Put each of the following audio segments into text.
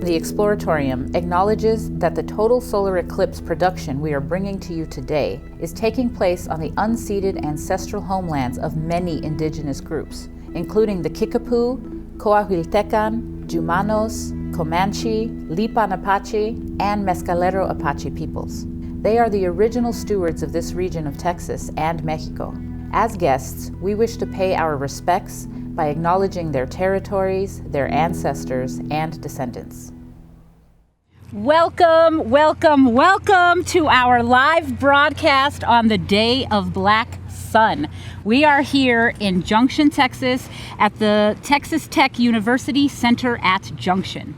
The Exploratorium acknowledges that the total solar eclipse production we are bringing to you today is taking place on the unceded ancestral homelands of many indigenous groups, including the Kickapoo, Coahuiltecan, Jumanos, Comanche, Lipan Apache, and Mescalero Apache peoples. They are the original stewards of this region of Texas and Mexico. As guests, we wish to pay our respects by acknowledging their territories, their ancestors, and descendants. Welcome, welcome, welcome to our live broadcast on the Day of Black Sun. We are here in Junction, Texas at the Texas Tech University Center at Junction.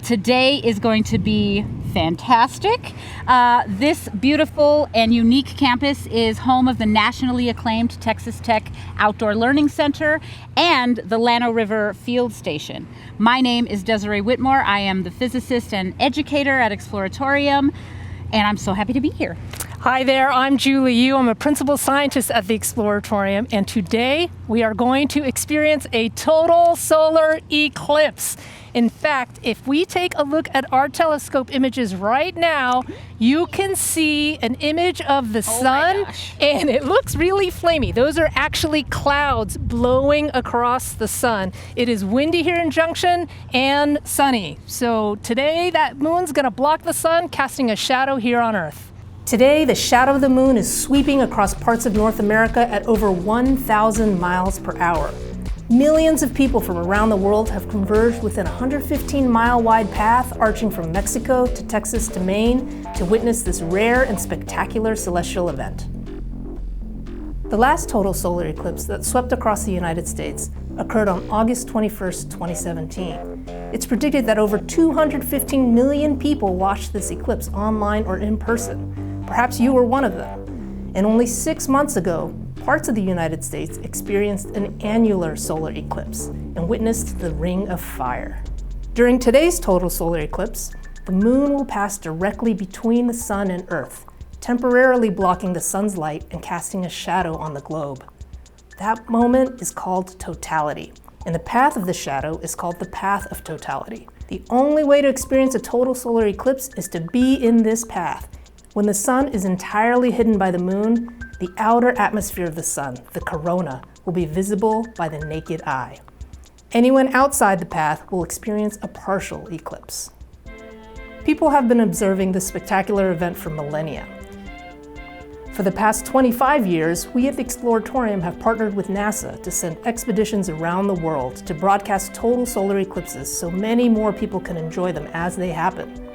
Today is going to be fantastic. This beautiful and unique campus is home of the nationally acclaimed Texas Tech Outdoor Learning Center and the Llano River Field Station. My name is Desiree Whitmore. I am the physicist and educator at Exploratorium, and I'm so happy to be here. Hi there, I'm Julie Yu. I'm a principal scientist at the Exploratorium, and today we are going to experience a total solar eclipse. In fact, if we take a look at our telescope images right now, you can see an image of the sun, and it looks really flamey. Those are actually clouds blowing across the sun. It is windy here in Junction and sunny. So today that moon's gonna block the sun, casting a shadow here on Earth. Today, the shadow of the moon is sweeping across parts of North America at over 1,000 miles per hour. Millions of people from around the world have converged within a 115-mile wide path arching from Mexico to Texas to Maine to witness this rare and spectacular celestial event. The last total solar eclipse that swept across the United States occurred on August 21st, 2017. It's predicted that over 215 million people watched this eclipse online or in person. Perhaps you were one of them. And only 6 months ago, parts of the United States experienced an annular solar eclipse and witnessed the Ring of Fire. During today's total solar eclipse, the moon will pass directly between the sun and Earth, temporarily blocking the sun's light and casting a shadow on the globe. That moment is called totality, and the path of the shadow is called the path of totality. The only way to experience a total solar eclipse is to be in this path. When the sun is entirely hidden by the moon, the outer atmosphere of the sun, the corona, will be visible by the naked eye. Anyone outside the path will experience a partial eclipse. People have been observing this spectacular event for millennia. For the past 25 years, we at the Exploratorium have partnered with NASA to send expeditions around the world to broadcast total solar eclipses so many more people can enjoy them as they happen.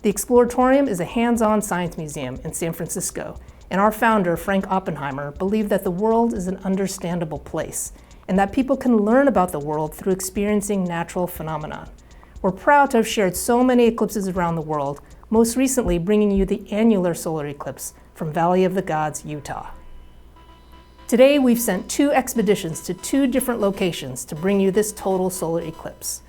The Exploratorium is a hands-on science museum in San Francisco, and our founder, Frank Oppenheimer, believed that the world is an understandable place and that people can learn about the world through experiencing natural phenomena. We're proud to have shared so many eclipses around the world, most recently bringing you the annular solar eclipse from Valley of the Gods, Utah. Today, we've sent 2 expeditions to 2 different locations to bring you this total solar eclipse.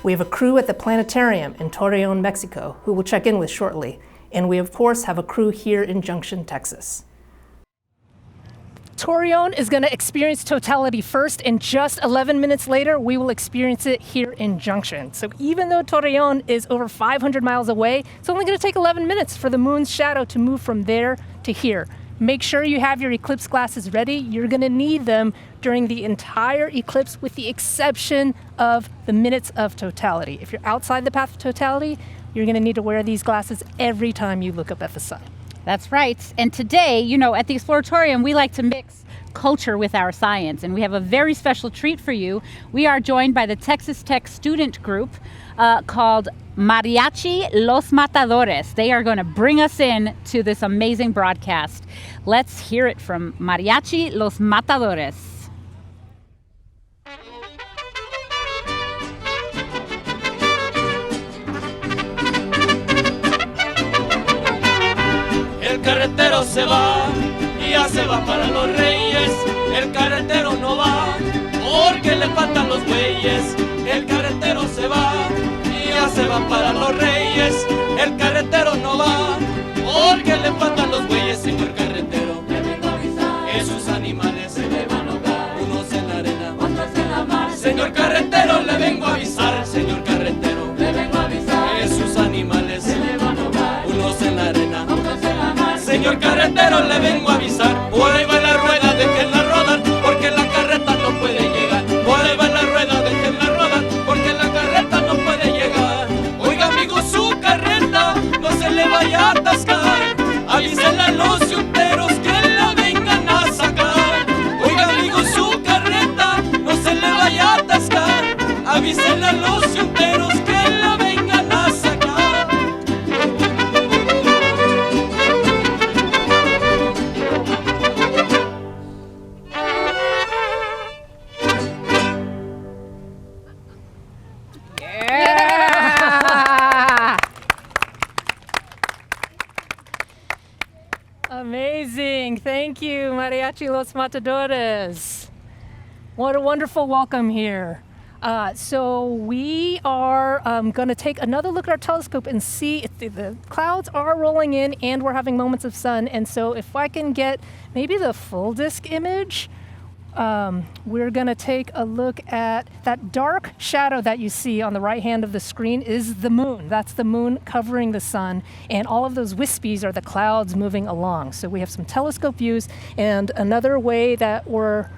We have a crew at the planetarium in Torreón, Mexico, who we'll check in with shortly, and we of course have a crew here in Junction, Texas. Torreón is going to experience totality first, and just 11 minutes later, we will experience it here in Junction. So even though Torreón is over 500 miles away, it's only going to take 11 minutes for the moon's shadow to move from there to here. Make sure you have your eclipse glasses ready. You're going to need them during the entire eclipse with the exception of the minutes of totality. If you're outside the path of totality, you're going to need to wear these glasses every time you look up at the sun. That's right. And today, you know, at the Exploratorium, we like to mix culture with our science, and we have a very special treat for you. We are joined by the Texas Tech student group called Mariachi Los Matadores. They are going to bring us in to this amazing broadcast. Let's hear it from Mariachi Los Matadores. El carretero se va, y ya se va para los Reyes. El carretero no va, porque le faltan los bueyes. El carretero se va, y ya se va para los Reyes. El carretero no va, porque le faltan los bueyes. Señor carretero, le vengo a avisar, esos animales se le van a ahogar. Unos en la arena, otros en la mar. Señor carretero, le vengo a avisar. Señor carretero, le vengo a avisar. pero le vengo a avisar. Por ahí va la rueda, déjenla rodar, porque la carreta no puede llegar. Por ahí va la rueda, déjenla rodar, porque la carreta no puede llegar. Oiga, amigo, su carreta no se le vaya a atascar. Avísenle a los yunteros que la vengan a sacar. Oiga, amigo, su carreta no se le vaya a atascar. Avísenle a los yunteros que la vengan a sacar. Amazing. Thank you, Mariachi Los Matadores. What a wonderful welcome here. So we are going to take another look at our telescope and see if the clouds are rolling in and we're having moments of sun. And so if I can get maybe the full disk image, we're going to take a look at that dark shadow that you see on the right hand of the screen is the moon. That's the moon covering the sun, and all of those wispies are the clouds moving along. So we have some telescope views, and another way that we're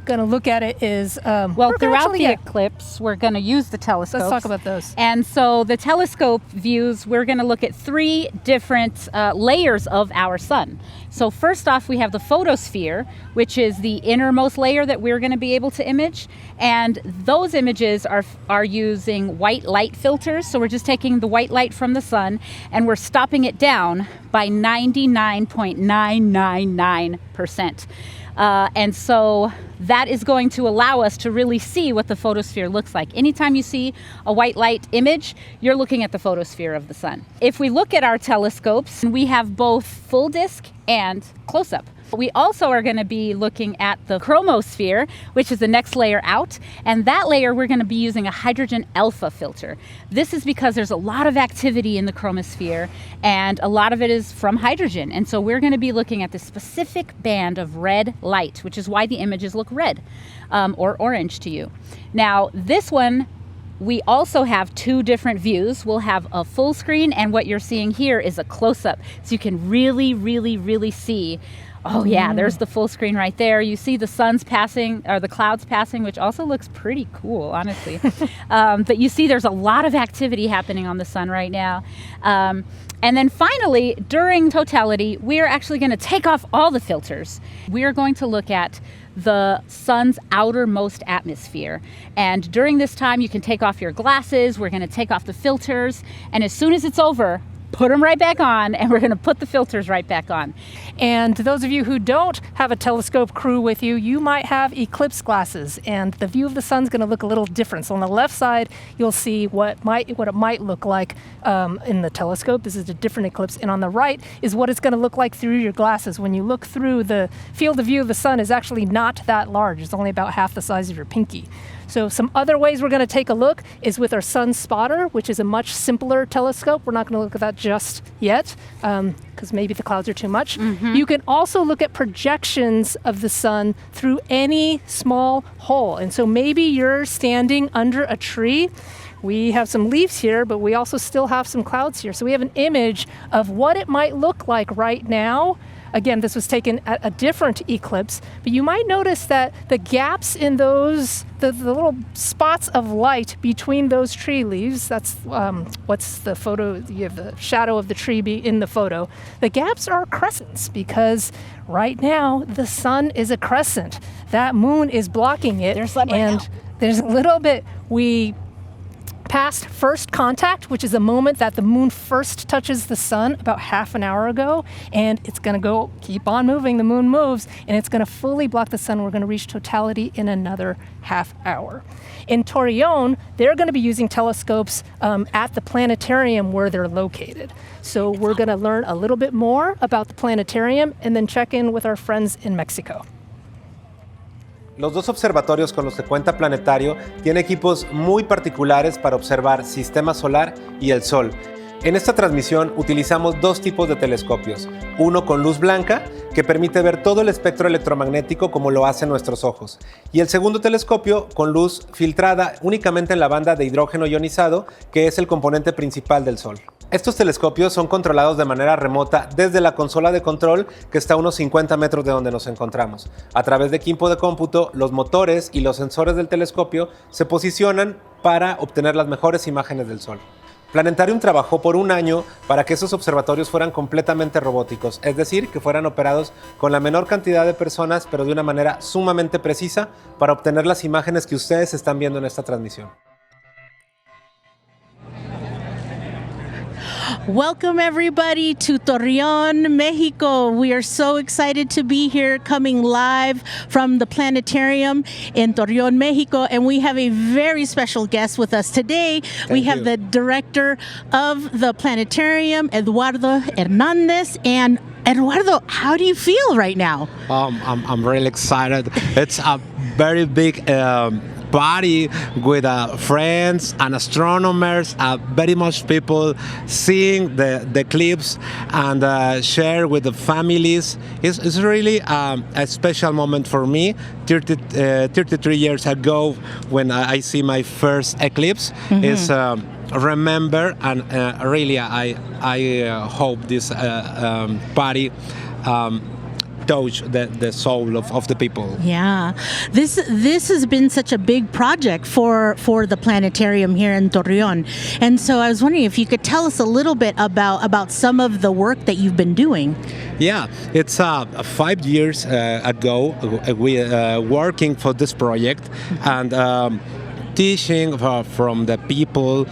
going to look at it is throughout the eclipse, we're going to use the telescopes. Let's talk about those. And so the telescope views, we're going to look at 3 different layers of our sun. So first off, we have the photosphere, which is the innermost layer that we're going to be able to image. And those images are using white light filters. So we're just taking the white light from the sun and we're stopping it down by 99.999%. And so that is going to allow us to really see what the photosphere looks like. Anytime you see a white light image, you're looking at the photosphere of the sun. If we look at our telescopes, we have both full disk and close-up. We also are going to be looking at the chromosphere, which is the next layer out, and that layer we're going to be using a hydrogen alpha filter. This is because there's a lot of activity in the chromosphere, and a lot of it is from hydrogen, and so we're going to be looking at this specific band of red light, which is why the images look red or orange to you. Now, this one, we also have 2 different views. We'll have a full screen, and what you're seeing here is a close-up, so you can really, really, really see. Oh yeah, there's the full screen right there. You see the sun's passing, or the clouds passing, which also looks pretty cool, honestly. But you see there's a lot of activity happening on the sun right now. And then finally, during totality, we are actually going to take off all the filters. We are going to look at the sun's outermost atmosphere. And during this time, you can take off your glasses. We're going to take off the filters. And as soon as it's over, put them right back on, and we're going to put the filters right back on. And to those of you who don't have a telescope crew with you, you might have Eclipse glasses, and the view of the sun's going to look a little different. So on the left side, you'll see what it might look like in the telescope. This is a different eclipse. And on the right is what it's going to look like through your glasses. When you look through, the field of view of the sun is actually not that large. It's only about half the size of your pinky. So some other ways we're going to take a look is with our sun spotter, which is a much simpler telescope. We're not going to look at that just yet because maybe the clouds are too much. You can also look at projections of the sun through any small hole. And so maybe you're standing under a tree. We have some leaves here, but we also still have some clouds here. So we have an image of what it might look like right now. Again, this was taken at a different eclipse, but you might notice that the gaps in those, the little spots of light between those tree leaves, that's what's the photo, you have the shadow of the tree in the photo. The gaps are crescents because right now the sun is a crescent. That moon is blocking it. There's sun right and now. There's a little bit, we passed first contact, which is the moment that the moon first touches the sun about half an hour ago, and it's going to keep on moving. The moon moves, and it's going to fully block the sun. We're going to reach totality in another half hour. In Torreón, they're going to be using telescopes at the planetarium where they're located. So we're going to learn a little bit more about the planetarium and then check in with our friends in Mexico. Los 2 observatorios con los que cuenta Planetario tienen equipos muy particulares para observar sistema solar y el Sol. En esta transmisión utilizamos 2 tipos de telescopios, uno con luz blanca, que permite ver todo el espectro electromagnético como lo hacen nuestros ojos, y el segundo telescopio con luz filtrada únicamente en la banda de hidrógeno ionizado, que es el componente principal del Sol. Estos telescopios son controlados de manera remota desde la consola de control que está a unos 50 metros de donde nos encontramos. A través de equipo de cómputo, los motores y los sensores del telescopio se posicionan para obtener las mejores imágenes del Sol. Planetarium trabajó por un año para que esos observatorios fueran completamente robóticos, es decir, que fueran operados con la menor cantidad de personas, pero de una manera sumamente precisa para obtener las imágenes que ustedes están viendo en esta transmisión. Welcome everybody to Torreón, Mexico. We are so excited to be here, coming live from the planetarium in Torreón, Mexico, and we have a very special guest with us today. We have the director of the planetarium, Eduardo Hernandez. And Eduardo, how do you feel right now? I'm really excited. It's a very big party with friends and astronomers, very much people seeing the eclipse and share with the families. It's really a special moment for me. 33 years ago, when I see my first eclipse, is remember, and really I hope this party touch the soul of the people. Yeah, this has been such a big project for the planetarium here in Torreón, and so I was wondering if you could tell us a little bit about some of the work that you've been doing. Yeah, it's 5 years ago we working for this project and teaching from the people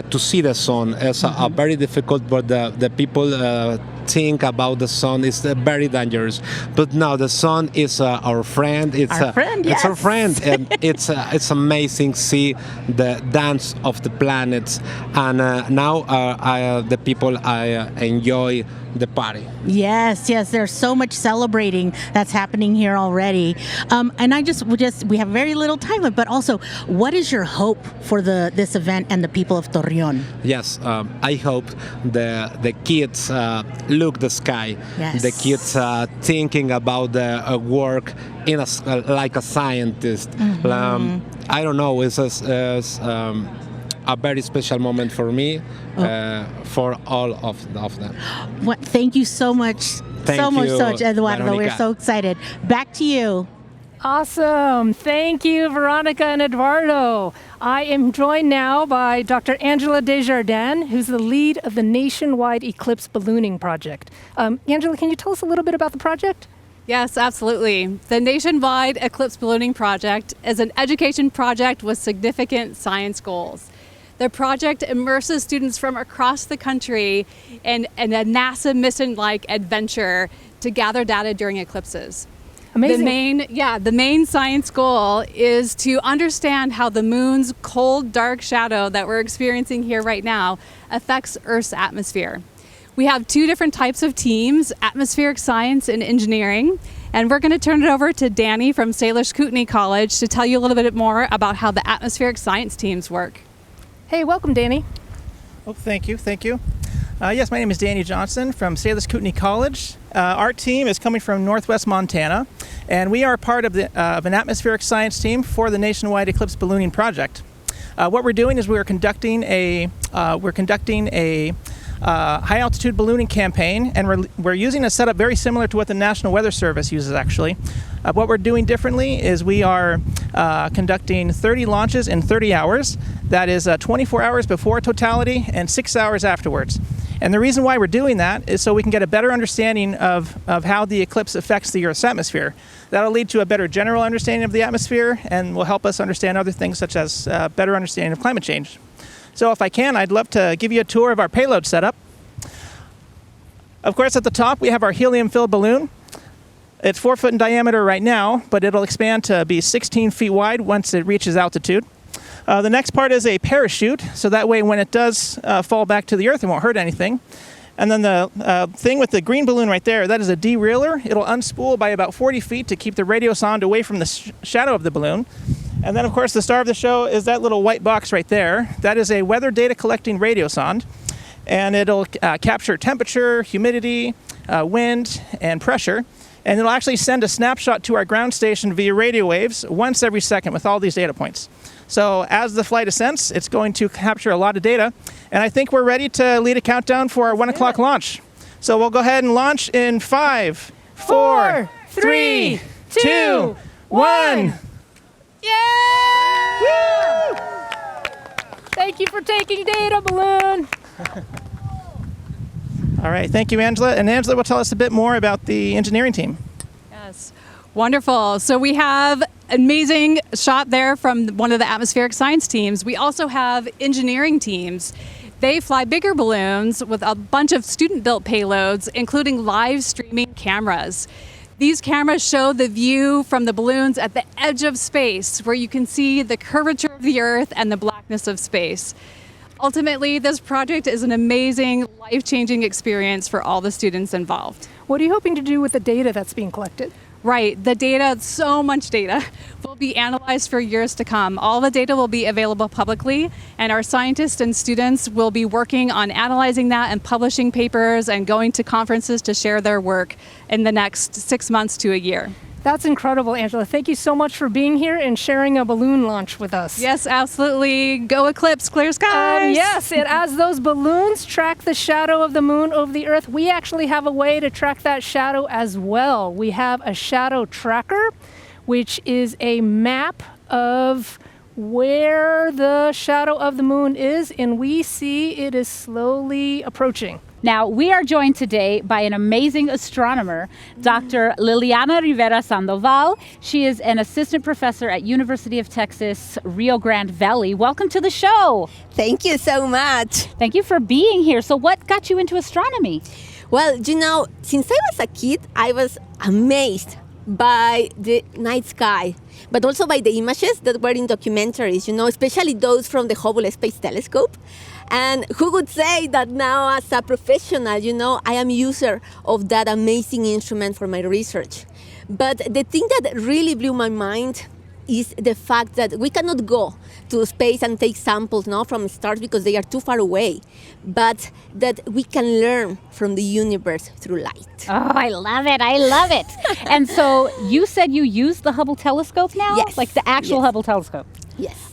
to see the sun. It's very difficult, but the people think about the sun is very dangerous. But now the sun is our friend. It's our friend, yes. It's our friend, and it's amazing see the dance of the planets. And now the people enjoy the party. Yes, there's so much celebrating that's happening here already. And we have very little time, but also, what is your hope for this event and the people of Torreón? Yes, I hope the kids look the sky. Yes. The kids thinking about the work in like a scientist. I don't know, it's a very special moment for me, for all of them. Well, thank you so much. Thank so you, much, Eduardo. Veronica. We're so excited. Back to you. Awesome. Thank you, Veronica and Eduardo. I am joined now by Dr. Angela Desjardins, who's the lead of the nationwide eclipse ballooning project. Angela, can you tell us a little bit about the project? Yes, absolutely. The Nationwide Eclipse Ballooning Project is an education project with significant science goals. The project immerses students from across the country in a NASA mission-like adventure to gather data during eclipses. Amazing. The main science goal is to understand how the moon's cold, dark shadow that we're experiencing here right now affects Earth's atmosphere. We have two different types of teams, atmospheric science and engineering, and we're going to turn it over to Danny from Salish Kootenai College to tell you a little bit more about how the atmospheric science teams work. Hey, welcome, Danny. Oh, thank you. Yes, my name is Danny Johnson from Salish Kootenai College. Our team is coming from Northwest Montana, and we are part of an atmospheric science team for the Nationwide Eclipse Ballooning Project. What we're doing is we're conducting a high altitude ballooning campaign, and we're using a setup very similar to what the National Weather Service uses actually. What we're doing differently is we are conducting 30 launches in 30 hours. That is 24 hours before totality and 6 hours afterwards. And the reason why we're doing that is so we can get a better understanding of how the eclipse affects the Earth's atmosphere. That'll lead to a better general understanding of the atmosphere and will help us understand other things such as better understanding of climate change. So if I can, I'd love to give you a tour of our payload setup. Of course, at the top, we have our helium-filled balloon. It's 4 foot in diameter right now, but it'll expand to be 16 feet wide once it reaches altitude. The next part is a parachute, so that way when it does fall back to the Earth, it won't hurt anything. And then the thing with the green balloon right there, that is a derailer. It'll unspool by about 40 feet to keep the radio sound away from the shadow of the balloon. And then, of course, the star of the show is that little white box right there. That is a weather data collecting radio sonde, and it'll capture temperature, humidity, wind, and pressure. And it'll actually send a snapshot to our ground station via radio waves once every second with all these data points. So as the flight ascends, it's going to capture a lot of data. And I think we're ready to lead a countdown for our 1 o'clock launch. So we'll go ahead and launch in 5, 4, 3, 2, 1. Yeah! Woo! Thank you for taking data, balloon. All right, thank you, Angela. And Angela will tell us a bit more about the engineering team. Yes, wonderful. So we have an amazing shot there from one of the atmospheric science teams. We also have engineering teams. They fly bigger balloons with a bunch of student-built payloads, including live streaming cameras. These cameras show the view from the balloons at the edge of space, where you can see the curvature of the Earth and the blackness of space. Ultimately, this project is an amazing, life-changing experience for all the students involved. What are you hoping to do with the data that's being collected? Right, the data, so much data, will be analyzed for years to come. All the data will be available publicly, and our scientists and students will be working on analyzing that and publishing papers and going to conferences to share their work in the next 6 months to a year. That's incredible, Angela. Thank you so much for being here and sharing a balloon launch with us. Yes, absolutely. Go Eclipse, clear skies. Yes, and as those balloons track the shadow of the moon over the Earth, we actually have a way to track that shadow as well. We have a shadow tracker, which is a map of where the shadow of the moon is, and we see it is slowly approaching. Now, we are joined today by an amazing astronomer, Dr. Liliana Rivera Sandoval. She is an assistant professor at University of Texas, Rio Grande Valley. Welcome to the show. Thank you so much. Thank you for being here. So what got you into astronomy? Well, you know, since I was a kid, I was amazed by the night sky, but also by the images that were in documentaries, you know, especially those from the Hubble Space Telescope. And who would say that now as a professional, you know, I am user of that amazing instrument for my research. But the thing that really blew my mind is the fact that we cannot go to space and take samples now from stars because they are too far away, but that we can learn from the universe through light. Oh, I love it. I love it. And so you said you use the Hubble telescope now? Yes. Like the actual Hubble telescope? Yes.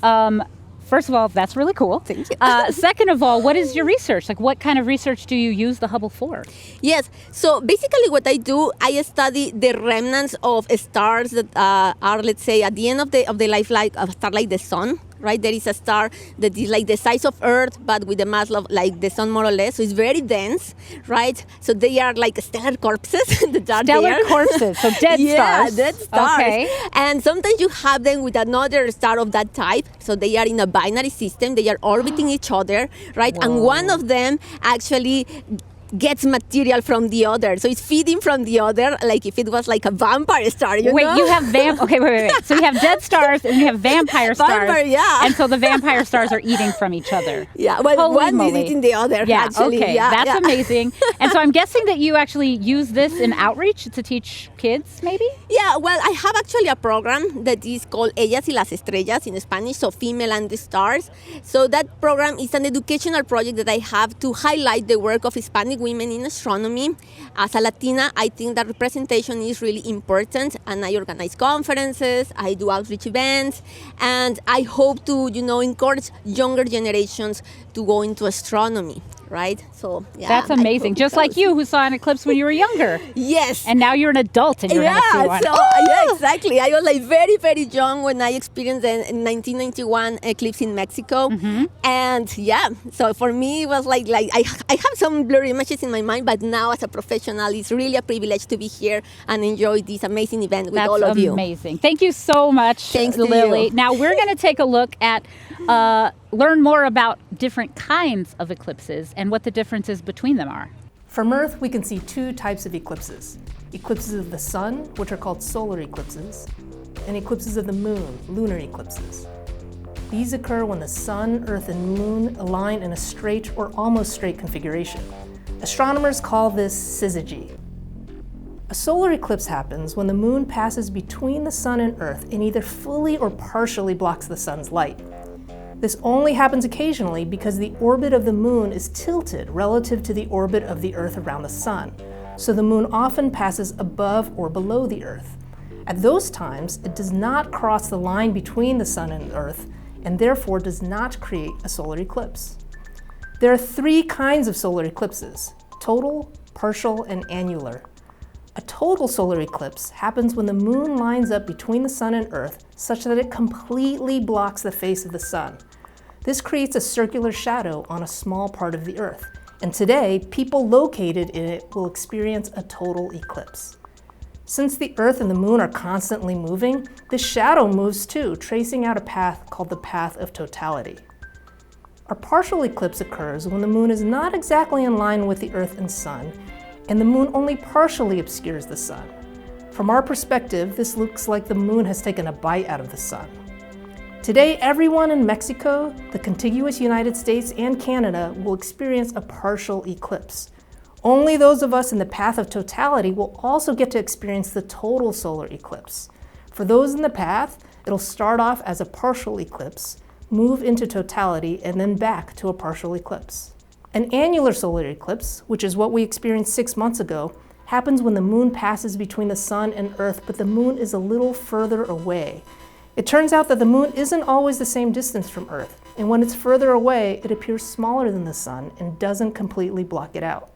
First of all, that's really cool. Thank you. Second of all, what is your research? Like, what kind of research do you use the Hubble for? Yes. So basically what I do, I study the remnants of stars that are, let's say, at the end of the life like a star like the sun. Right, there is a star that is like the size of Earth, but with a mass of like the sun more or less. So it's very dense, right? So they are like stellar corpses that are Stellar there. corpses, so dead stars. Yeah, dead stars. Okay. And sometimes you have them with another star of that type. So they are in a binary system. They are orbiting each other, right? Whoa. And one of them actually gets material from the other. So it's feeding from the other, like if it was like a vampire star, you know? Wait, you have okay, wait. So you have dead stars and you have vampire stars. Vampire, yeah. And so the vampire stars are eating from each other. Yeah, well, Holy one moly. is eating the other, Yeah, actually. okay, Yeah, that's yeah. amazing. And so I'm guessing that you actually use this in outreach to teach kids, maybe? Yeah, well, I have actually a program that is called Ellas y las Estrellas in Spanish, so Female and the Stars. So that program is an educational project that I have to highlight the work of Hispanic women in astronomy. As a Latina, I think that representation is really important, and I organize conferences, I do outreach events, and I hope to, you know, encourage younger generations to go into astronomy. Right? So, yeah. That's amazing. Just like you, who saw an eclipse when you were younger. Yes. And now you're an adult and you're going to see one. Yeah, exactly. I was like very, very young when I experienced the 1991 eclipse in Mexico. Mm-hmm. And yeah, so for me, it was like I have some blurry images in my mind, but now as a professional, it's really a privilege to be here and enjoy this amazing event with all of you. That's amazing. Thank you so much, Thanks to Lily. you. Now we're going to take a look at, learn more about different kinds of eclipses and what the differences between them are. From Earth, we can see two types of eclipses. Eclipses of the sun, which are called solar eclipses, and eclipses of the moon, lunar eclipses. These occur when the sun, earth, and moon align in a straight or almost straight configuration. Astronomers call this syzygy. A solar eclipse happens when the moon passes between the sun and earth and either fully or partially blocks the sun's light. This only happens occasionally because the orbit of the moon is tilted relative to the orbit of the Earth around the sun, so the moon often passes above or below the Earth. At those times, it does not cross the line between the sun and Earth, and therefore does not create a solar eclipse. There are three kinds of solar eclipses: total, partial, and annular. A total solar eclipse happens when the moon lines up between the sun and Earth such that it completely blocks the face of the sun. This creates a circular shadow on a small part of the Earth, and today, people located in it will experience a total eclipse. Since the Earth and the moon are constantly moving, the shadow moves too, tracing out a path called the path of totality. A partial eclipse occurs when the moon is not exactly in line with the Earth and sun, and the moon only partially obscures the sun. From our perspective, this looks like the moon has taken a bite out of the sun. Today, everyone in Mexico, the contiguous United States, and Canada will experience a partial eclipse. Only those of us in the path of totality will also get to experience the total solar eclipse. For those in the path, it'll start off as a partial eclipse, move into totality, and then back to a partial eclipse. An annular solar eclipse, which is what we experienced 6 months ago, happens when the moon passes between the sun and Earth, but the moon is a little further away. It turns out that the moon isn't always the same distance from Earth, and when it's further away, it appears smaller than the sun and doesn't completely block it out.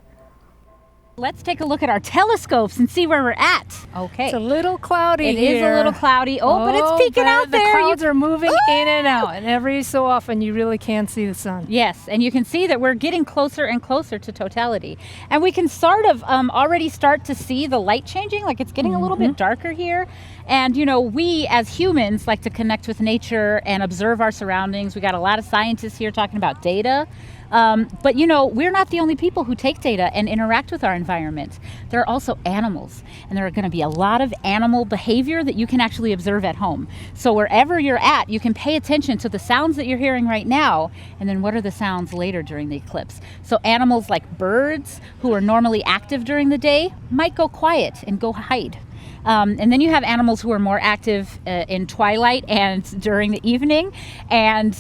Let's take a look at our telescopes and see where we're at. Okay. It's a little cloudy It here. is a little cloudy. But it's peeking out The there. clouds are moving in and out, and every so often you really can see the sun. Yes, and you can see that we're getting closer and closer to totality. And we can sort of already start to see the light changing, like it's getting a little bit darker here. And, we as humans like to connect with nature and observe our surroundings. We got a lot of scientists here talking about data. But we're not the only people who take data and interact with our environment. There are also animals, and there are going to be a lot of animal behavior that you can actually observe at home. So wherever you're at, you can pay attention to the sounds that you're hearing right now, and then what are the sounds later during the eclipse. So animals like birds, who are normally active during the day, might go quiet and go hide. And then you have animals who are more active in twilight and during the evening, and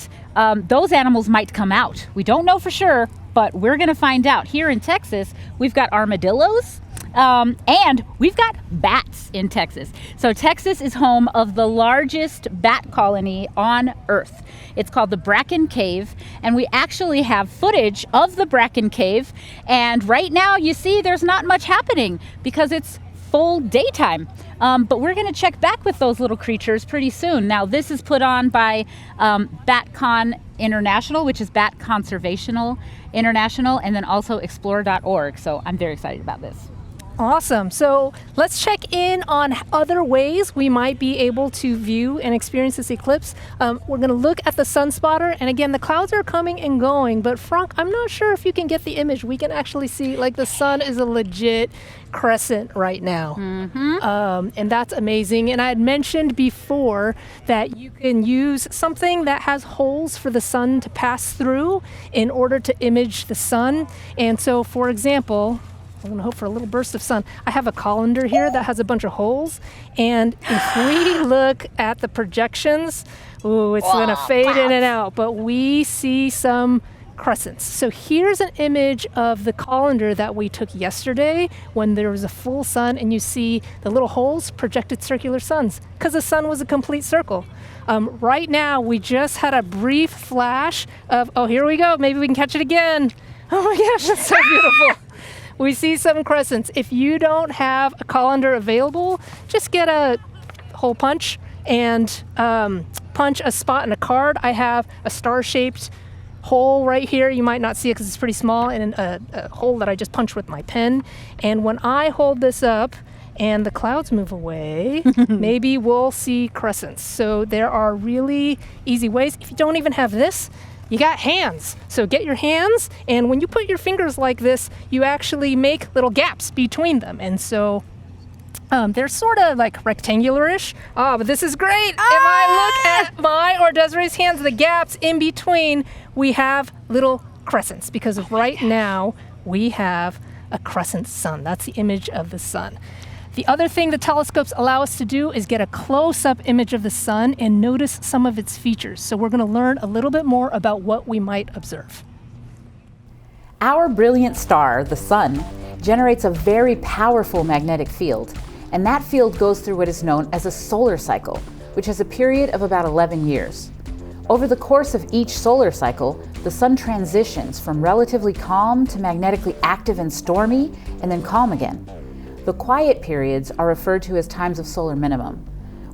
those animals might come out. We don't know for sure, but we're going to find out. Here in Texas, we've got armadillos, and we've got bats in Texas. So Texas is home of the largest bat colony on Earth. It's called the Bracken Cave, and we actually have footage of the Bracken Cave. And right now, you see there's not much happening because it's full daytime. But we're going to check back with those little creatures pretty soon. Now, this is put on by BatCon International, which is Bat Conservational International, and then also Explore.org. So I'm very excited about this. Awesome. So let's check in on other ways we might be able to view and experience this eclipse. We're going to look at the sunspotter, and again, the clouds are coming and going, but Frank, I'm not sure if you can get the image. We can actually see like the sun is a legit crescent right now. And that's amazing. And I had mentioned before that you can use something that has holes for the sun to pass through in order to image the sun. And so, for example, I'm going to hope for a little burst of sun. I have a colander here that has a bunch of holes, and if we look at the projections, it's going to fade in and out, but we see some crescents. So here's an image of the colander that we took yesterday when there was a full sun, and you see the little holes, projected circular suns, because the sun was a complete circle. Right now, we just had a brief flash of, here we go, maybe we can catch it again. Oh my gosh, that's so beautiful. We see some crescents. If you don't have a colander available, just get a hole punch and punch a spot in a card. I have a star-shaped hole right here. You might not see it because it's pretty small, and a hole that I just punched with my pen. And when I hold this up and the clouds move away, maybe we'll see crescents. So there are really easy ways. If you don't even have this, you got hands. So get your hands, and when you put your fingers like this, you actually make little gaps between them. And so they're sort of like rectangular-ish. But this is great. If I look at my or Desiree's hands, the gaps in between, we have little crescents, because right now we have a crescent sun. That's the image of the sun. The other thing the telescopes allow us to do is get a close-up image of the sun and notice some of its features. So we're going to learn a little bit more about what we might observe. Our brilliant star, the sun, generates a very powerful magnetic field, and that field goes through what is known as a solar cycle, which has a period of about 11 years. Over the course of each solar cycle, the sun transitions from relatively calm to magnetically active and stormy, and then calm again. The quiet periods are referred to as times of solar minimum.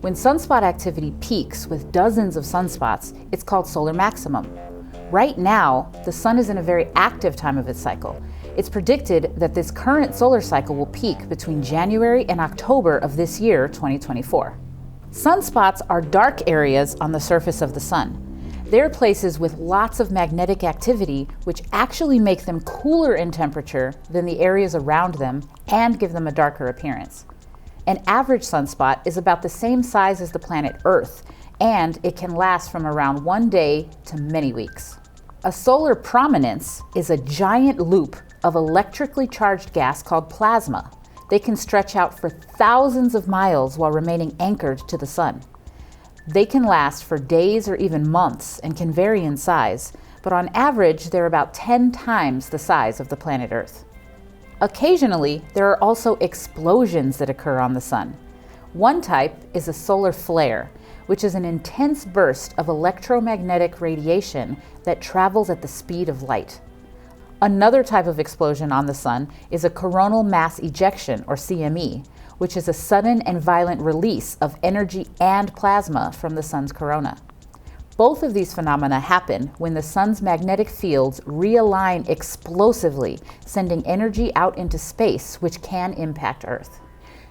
When sunspot activity peaks with dozens of sunspots, it's called solar maximum. Right now, the sun is in a very active time of its cycle. It's predicted that this current solar cycle will peak between January and October of this year, 2024. Sunspots are dark areas on the surface of the sun. They're places with lots of magnetic activity, which actually make them cooler in temperature than the areas around them and give them a darker appearance. An average sunspot is about the same size as the planet Earth, and it can last from around 1 day to many weeks. A solar prominence is a giant loop of electrically charged gas called plasma. They can stretch out for thousands of miles while remaining anchored to the sun. They can last for days or even months and can vary in size, but on average, they're about 10 times the size of the planet Earth. Occasionally, there are also explosions that occur on the sun. One type is a solar flare, which is an intense burst of electromagnetic radiation that travels at the speed of light. Another type of explosion on the sun is a coronal mass ejection, or CME, which is a sudden and violent release of energy and plasma from the sun's corona. Both of these phenomena happen when the sun's magnetic fields realign explosively, sending energy out into space, which can impact Earth.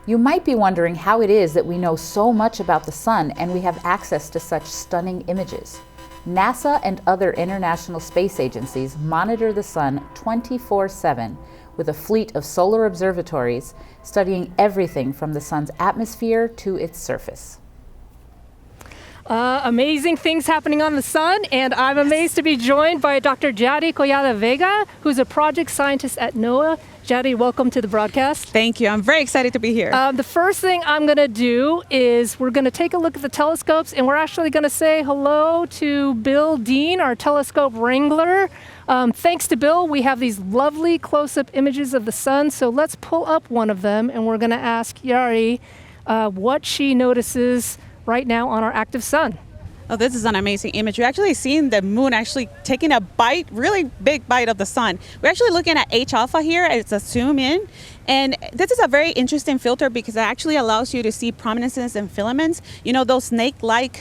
You might be wondering how it is that we know so much about the sun and we have access to such stunning images. NASA and other international space agencies monitor the sun 24/7 with a fleet of solar observatories studying everything from the sun's atmosphere to its surface. Amazing things happening on the sun, and I'm amazed to be joined by Dr. Jadi Collada Vega, who's a project scientist at NOAA. Jadi, welcome to the broadcast. Thank you. I'm very excited to be here. The first thing I'm going to do is we're going to take a look at the telescopes, and we're actually going to say hello to Bill Dean, our telescope wrangler. Thanks to Bill, we have these lovely close-up images of the sun, so let's pull up one of them, and we're going to ask Yari what she notices right now on our active sun. Oh, this is an amazing image. We're actually seeing the moon actually taking a bite, really big bite of the sun. We're actually looking at H alpha here. It's a zoom in. And this is a very interesting filter because it actually allows you to see prominences and filaments. You know, those snake-like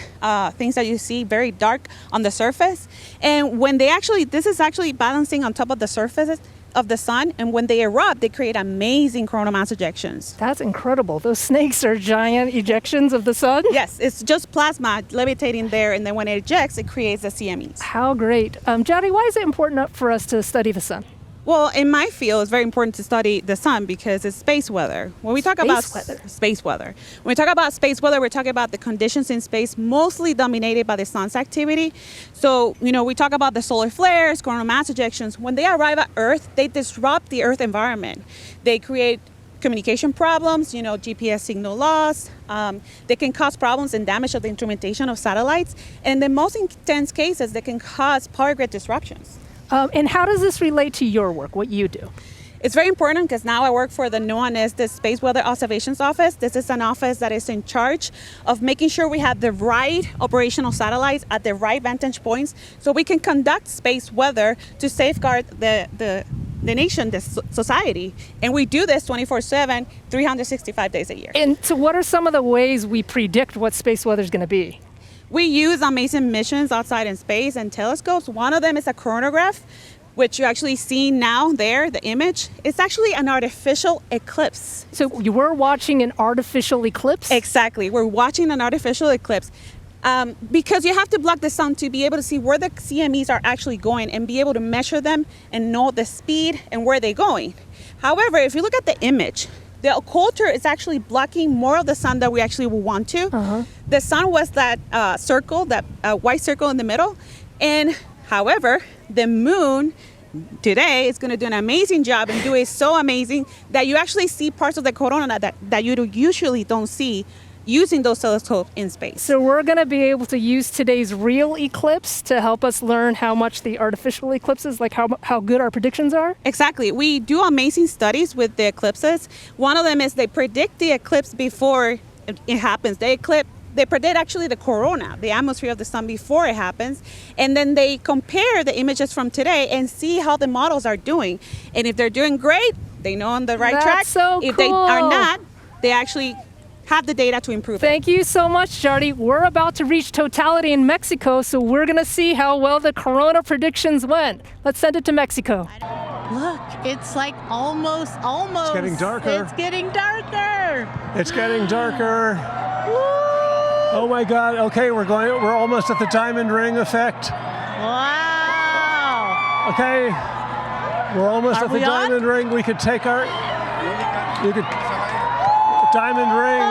things that you see very dark on the surface. And when they actually, this is actually balancing on top of the surface of the sun, and when they erupt, they create amazing coronal mass ejections. That's incredible. Those snakes are giant ejections of the sun? Yes, it's just plasma levitating there, and then when it ejects, it creates the CMEs. How great. Jadi, why is it important for us to study the sun? Well, in my field, it's very important to study the sun because it's space weather. When we talk about space weather, when we talk about space weather, we're talking about the conditions in space mostly dominated by the sun's activity. So, you know, we talk about the solar flares, coronal mass ejections. When they arrive at Earth, they disrupt the Earth environment. They create communication problems, you know, GPS signal loss. They can cause problems and damage of the instrumentation of satellites. And in the most intense cases, they can cause power grid disruptions. And how does this relate to your work, what you do? It's very important because now I work for the NOAA the Space Weather Observations Office. This is an office that is in charge of making sure we have the right operational satellites at the right vantage points so we can conduct space weather to safeguard the nation, the society. And we do this 24/7, 365 days a year. And so what are some of the ways we predict what space weather is going to be? We use amazing missions outside in space and telescopes. One of them is a coronagraph, which you actually see now there, the image. It's actually an artificial eclipse. So you were watching an artificial eclipse? Exactly. We're watching an artificial eclipse because you have to block the sun to be able to see where the CMEs are actually going and be able to measure them and know the speed and where they're going. However, if you look at the image, the occulter is actually blocking more of the sun than we actually would want to. The sun was that circle, that white circle in the middle. And however, the moon today is going to do an amazing job and do it so amazing that you actually see parts of the corona that you usually don't see using those telescopes in space. So we're going to be able to use today's real eclipse to help us learn how much the artificial eclipses, like how good our predictions are? Exactly. We do amazing studies with the eclipses. One of them is they predict the eclipse before it happens. They they predict actually the corona, the atmosphere of the sun before it happens. And then they compare the images from today and see how the models are doing. And if they're doing great, they know on the right track. So if cool. they are not, they actually have the data to improve Thank you so much, Jardy. We're about to reach totality in Mexico, so we're going to see how well the corona predictions went. Let's send it to Mexico. Look, it's like almost. It's getting darker. It's getting darker. It's getting darker. Oh my God. Okay, we're almost at the diamond ring effect. Wow. Okay. We're almost Are at the we on? diamond ring. We could take our diamond ring.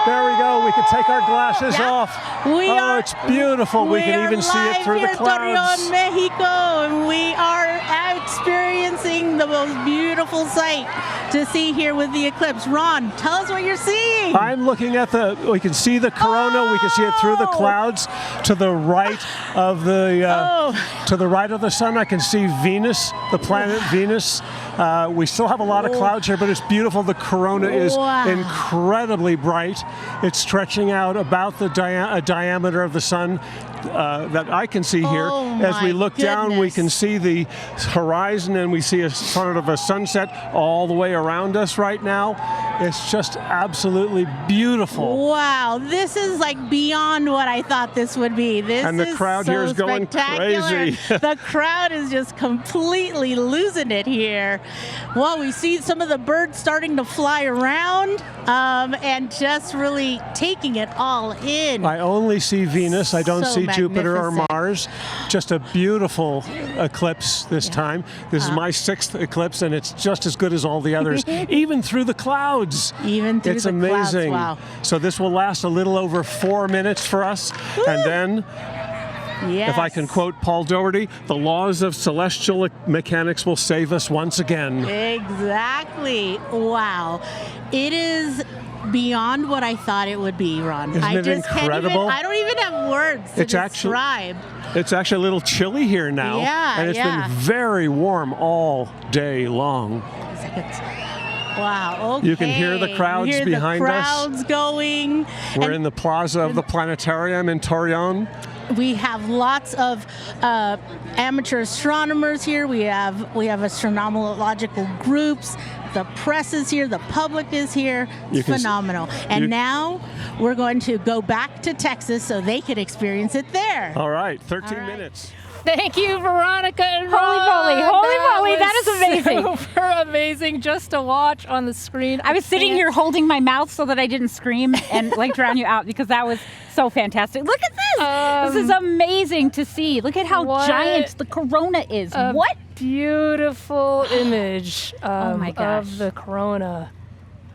There we go. We could take our glasses off. It's beautiful. We can even see it through the clouds. Torreón, Mexico, and we are experiencing the most beautiful sight to see here with the eclipse. Ron, tell us what you're seeing. I'm looking at we can see the corona. We can see it through the clouds. To the right of the sun, I can see Venus, the planet Venus. We still have a lot of clouds here, but it's beautiful. The corona is incredibly bright. It's stretching out about the diameter of the sun that I can see here. As we look down, we can see the horizon, and we see a sort of a sunset all the way around us right now. It's just absolutely beautiful. Wow, this is like beyond what I thought this would be. And the crowd here is going crazy. The crowd is just completely losing it here. Well, we see some of the birds starting to fly around and just really taking it all in. I only see Venus. I don't see Jupiter or magnificent. Mars. Just a beautiful eclipse this time. This is my 6th eclipse, and it's just as good as all the others, even through the clouds. Even through it's the clouds, amazing. wow. So this will last a little over 4 minutes for us, and then, if I can quote Paul Doherty, the laws of celestial mechanics will save us once again. Exactly. Wow. It is beyond what I thought it would be, Ron. Isn't it incredible? I don't even have words to describe. It's actually a little chilly here now. Yeah, and it's been very warm all day long. Wow, okay. You can hear the crowds behind us. the crowds going. We're in the plaza of the planetarium in Torreón. We have lots of amateur astronomers here. We have astronomical groups. The press is here. The public is here. It's phenomenal. And now we're going to go back to Texas so they can experience it there. All right, 13 minutes. Thank you, Veronica and Holy moly, that is amazing. Super amazing just to watch on the screen. I was sitting here holding my mouth so that I didn't scream and like drown you out because that was so fantastic. Look at this. This is amazing to see. Look at how giant the corona is. What beautiful image my gosh. of the corona.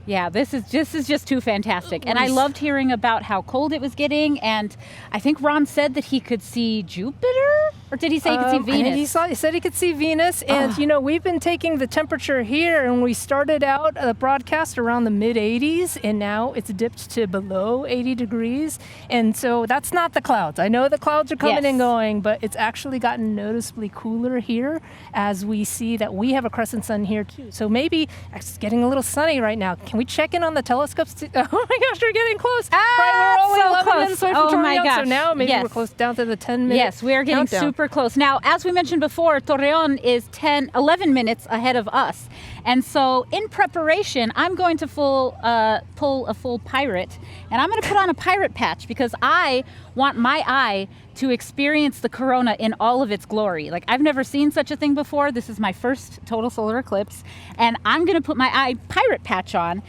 Yeah, this is just too fantastic. And I loved hearing about how cold it was getting. And I think Ron said that he could see Jupiter? Or did he say he could see Venus? He said he could see Venus. And, you know, we've been taking the temperature here. And we started out the broadcast around the mid-80s. And now it's dipped to below 80 degrees. And so that's not the clouds. I know the clouds are coming and going. But it's actually gotten noticeably cooler here as we see that we have a crescent sun here, too. So maybe it's getting a little sunny right now. Can we check in on the telescopes? Oh my gosh, we're getting close. Right, we're only 11 minutes away from Torreón, so now maybe we're close down to the 10-minute Yes, we are getting super close. Now, as we mentioned before, Torreón is 11 minutes ahead of us. And so in preparation, I'm going to pull a full pirate, and I'm going to put on a pirate patch because I want my eye to experience the corona in all of its glory. Like, I've never seen such a thing before. This is my first total solar eclipse, and I'm going to put my eye pirate patch on.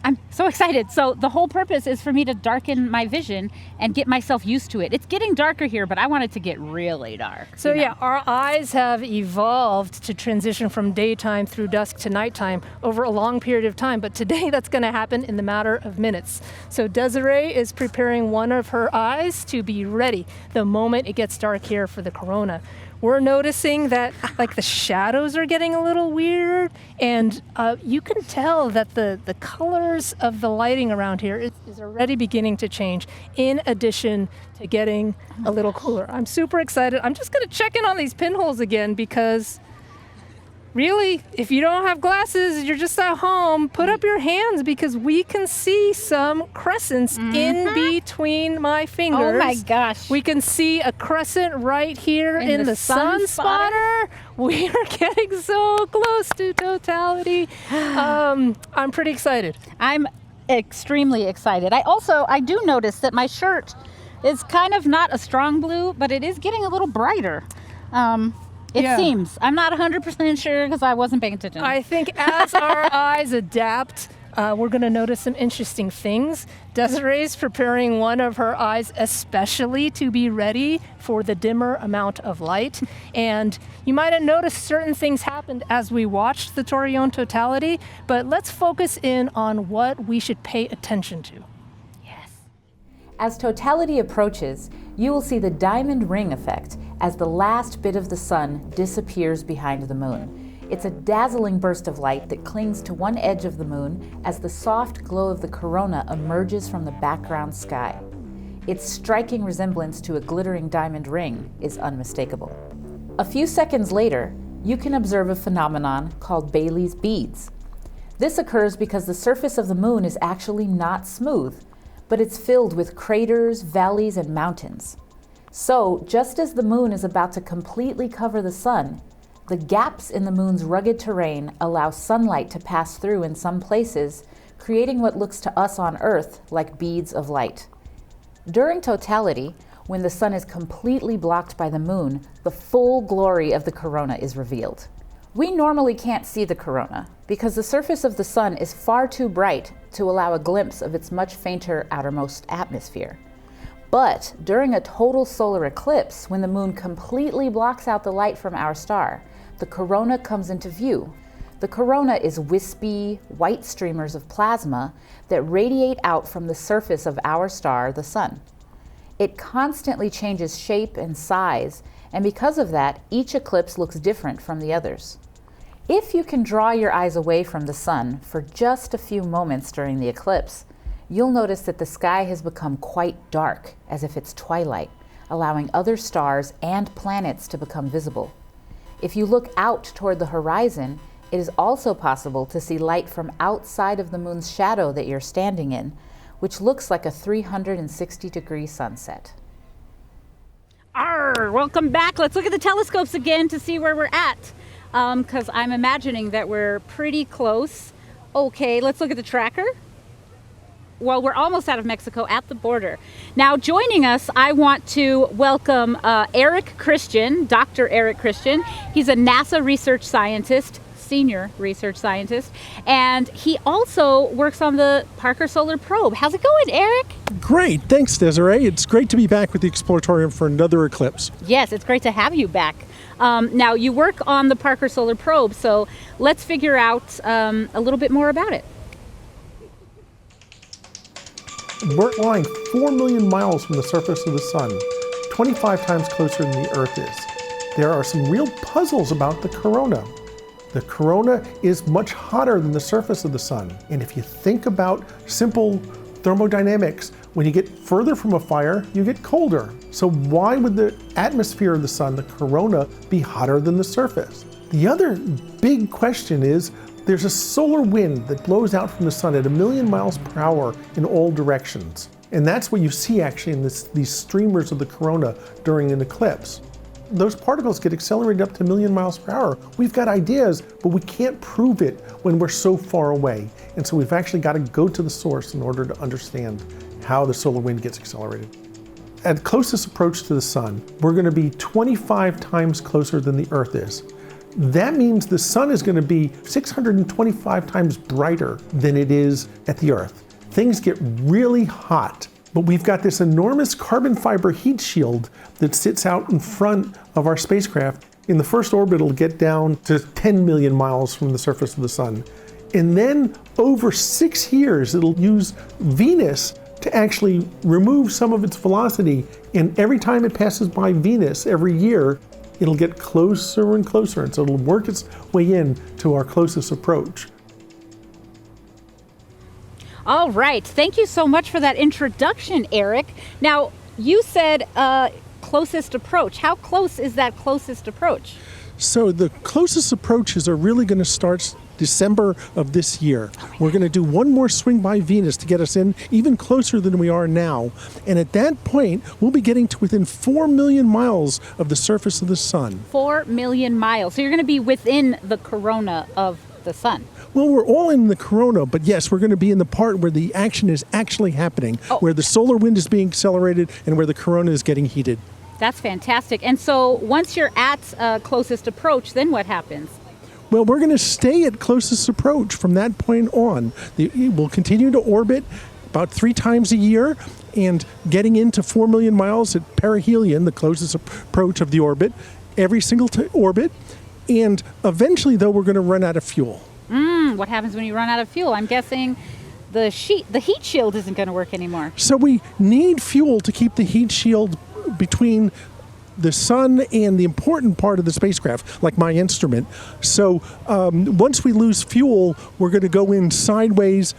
I'm so excited. So the whole purpose is for me to darken my vision and get myself used to it. It's getting darker here, but I want it to get really dark. So yeah, our eyes have evolved to transition from daytime through dusk to nighttime over a long period of time. But today that's going to happen in the matter of minutes. So Desiree is preparing one of her eyes to be ready the moment it gets dark here for the corona. We're noticing that like the shadows are getting a little weird, and you can tell that the colors of the lighting around here is already beginning to change, in addition to getting a little cooler. I'm super excited. I'm just going to check in on these pinholes again because really, if you don't have glasses, you're just at home, put up your hands because we can see some crescents in between my fingers. Oh my gosh. We can see a crescent right here in the sun spotter. We are getting so close to totality. I'm pretty excited. I'm extremely excited. I do notice that my shirt is kind of not a strong blue, but it is getting a little brighter. It seems. I'm not 100% sure because I wasn't paying attention. I think as our eyes adapt, we're going to notice some interesting things. Desiree's preparing one of her eyes especially to be ready for the dimmer amount of light. And you might have noticed certain things happened as we watched the Torreón totality, but let's focus in on what we should pay attention to. As totality approaches, you will see the diamond ring effect as the last bit of the sun disappears behind the moon. It's a dazzling burst of light that clings to one edge of the moon as the soft glow of the corona emerges from the background sky. Its striking resemblance to a glittering diamond ring is unmistakable. A few seconds later, you can observe a phenomenon called Bailey's beads. This occurs because the surface of the moon is actually not smooth, but it's filled with craters, valleys, and mountains. So, just as the moon is about to completely cover the sun, the gaps in the moon's rugged terrain allow sunlight to pass through in some places, creating what looks to us on Earth like beads of light. During totality, when the sun is completely blocked by the moon, the full glory of the corona is revealed. We normally can't see the corona because the surface of the sun is far too bright to allow a glimpse of its much fainter outermost atmosphere. But during a total solar eclipse, when the moon completely blocks out the light from our star, the corona comes into view. The corona is wispy, white streamers of plasma that radiate out from the surface of our star, the sun. It constantly changes shape and size, and because of that, each eclipse looks different from the others. If you can draw your eyes away from the sun for just a few moments during the eclipse, you'll notice that the sky has become quite dark, as if it's twilight, allowing other stars and planets to become visible. If you look out toward the horizon, it is also possible to see light from outside of the moon's shadow that you're standing in, which looks like a 360-degree sunset. Welcome back. Let's look at the telescopes again to see where we're at, because I'm imagining that we're pretty close. Okay, let's look at the tracker. Well, we're almost out of Mexico at the border. Now, joining us, I want to welcome Eric Christian, Dr. Eric Christian. He's a NASA research scientist, senior research scientist, and he also works on the Parker Solar Probe. How's it going, Eric? Great, thanks, Desiree. It's great to be back with the Exploratorium for another eclipse. Yes, it's great to have you back. Now, you work on the Parker Solar Probe, so let's figure out a little bit more about it. We're lying 4 million miles from the surface of the sun, 25 times closer than the Earth is. There are some real puzzles about the corona. The corona is much hotter than the surface of the sun. And if you think about simple thermodynamics, when you get further from a fire, you get colder. So why would the atmosphere of the sun, the corona, be hotter than the surface? The other big question is, there's a solar wind that blows out from the sun at 1 million miles per hour in all directions. And that's what you see actually in these streamers of the corona during an eclipse. Those particles get accelerated up to 1 million miles per hour. We've got ideas, but we can't prove it when we're so far away. And so we've actually got to go to the source in order to understand how the solar wind gets accelerated. At closest approach to the sun, we're going to be 25 times closer than the Earth is. That means the sun is going to be 625 times brighter than it is at the Earth. Things get really hot, but we've got this enormous carbon fiber heat shield that sits out in front of our spacecraft. In the first orbit, it'll get down to 10 million miles from the surface of the sun. And then over 6 years, it'll use Venus to actually remove some of its velocity. And every time it passes by Venus, every year, it'll get closer and closer, and so it'll work its way in to our closest approach. All right, thank you so much for that introduction, Eric. Now, you said closest approach. How close is that closest approach? So the closest approaches are really going to start December of this year. We're going to do one more swing by Venus to get us in even closer than we are now. And at that point, we'll be getting to within 4 million miles of the surface of the sun. 4 million miles. So you're going to be within the corona of the sun. Well, we're all in the corona, but yes, we're going to be in the part where the action is actually happening, where the solar wind is being accelerated and where the corona is getting heated. That's fantastic. And so once you're at closest approach, then what happens? Well, we're going to stay at closest approach from that point on. We'll continue to orbit about 3 times a year and getting into 4 million miles at perihelion, the closest approach of the orbit, every single orbit. And eventually, though, we're going to run out of fuel. What happens when you run out of fuel? I'm guessing the heat shield isn't going to work anymore. So we need fuel to keep the heat shield between the sun and the important part of the spacecraft, like my instrument. So once we lose fuel, we're going to go in sideways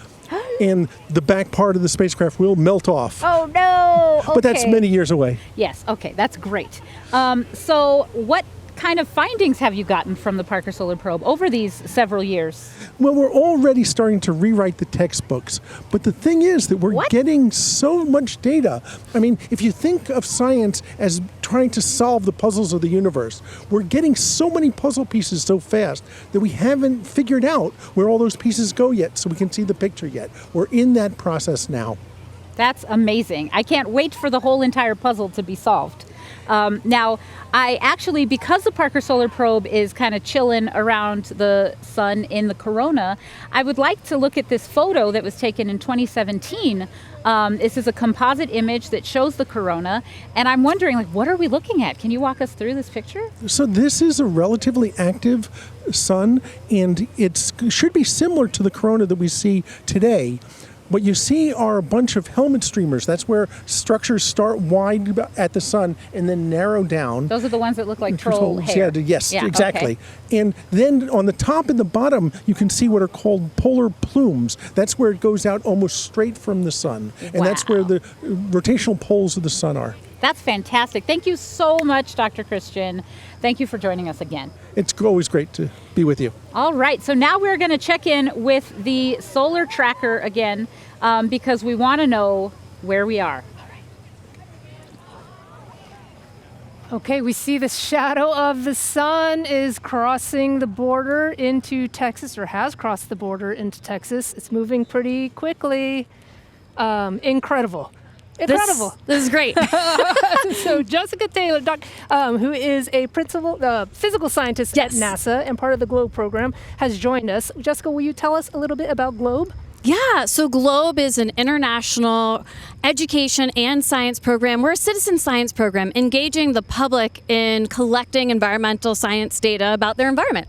and the back part of the spacecraft will melt off. Oh, no. Okay. But that's many years away. Yes. Okay. That's great. So what kind of findings have you gotten from the Parker Solar Probe over these several years? Well, we're already starting to rewrite the textbooks. But the thing is that we're getting so much data. I mean, if you think of science as trying to solve the puzzles of the universe, we're getting so many puzzle pieces so fast that we haven't figured out where all those pieces go yet, so we can see the picture yet. We're in that process now. That's amazing. I can't wait for the whole entire puzzle to be solved. Now, I actually, because the Parker Solar Probe is kind of chilling around the sun in the corona, I would like to look at this photo that was taken in 2017. This is a composite image that shows the corona, and I'm wondering, what are we looking at? Can you walk us through this picture? So this is a relatively active sun, and it should be similar to the corona that we see today. What you see are a bunch of helmet streamers. That's where structures start wide at the sun and then narrow down. Those are the ones that look like troll hair. Yes, exactly. Okay. And then on the top and the bottom, you can see what are called polar plumes. That's where it goes out almost straight from the sun. And that's where the rotational poles of the sun are. That's fantastic. Thank you so much, Dr. Christian. Thank you for joining us again. It's always great to be with you. All right, so now we're going to check in with the solar tracker again because we want to know where we are. Okay, we see the shadow of the sun is crossing the border into Texas, or has crossed the border into Texas. It's moving pretty quickly. Incredible. Incredible. This is great. So Jessica Taylor, who is a principal physical scientist at NASA and part of the GLOBE program, has joined us. Jessica, will you tell us a little bit about GLOBE? Yeah, so GLOBE is an international education and science program. We're a citizen science program engaging the public in collecting environmental science data about their environment.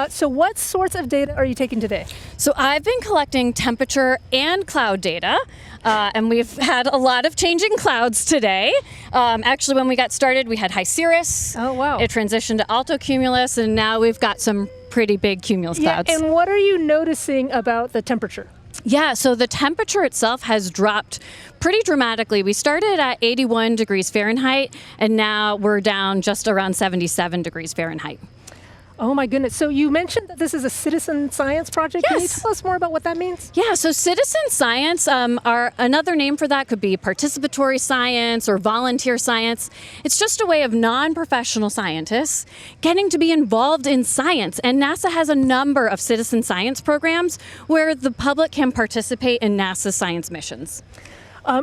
So what sorts of data are you taking today? So I've been collecting temperature and cloud data, and we've had a lot of changing clouds today. Actually, when we got started, we had high cirrus. Oh, wow. It transitioned to alto cumulus, and now we've got some pretty big cumulus clouds. And what are you noticing about the temperature? Yeah, so the temperature itself has dropped pretty dramatically. We started at 81 degrees Fahrenheit, and now we're down just around 77 degrees Fahrenheit. Oh my goodness. So you mentioned that this is a citizen science project. Yes. Can you tell us more about what that means? Yeah, so citizen science, another name for that could be participatory science or volunteer science. It's just a way of non-professional scientists getting to be involved in science. And NASA has a number of citizen science programs where the public can participate in NASA science missions.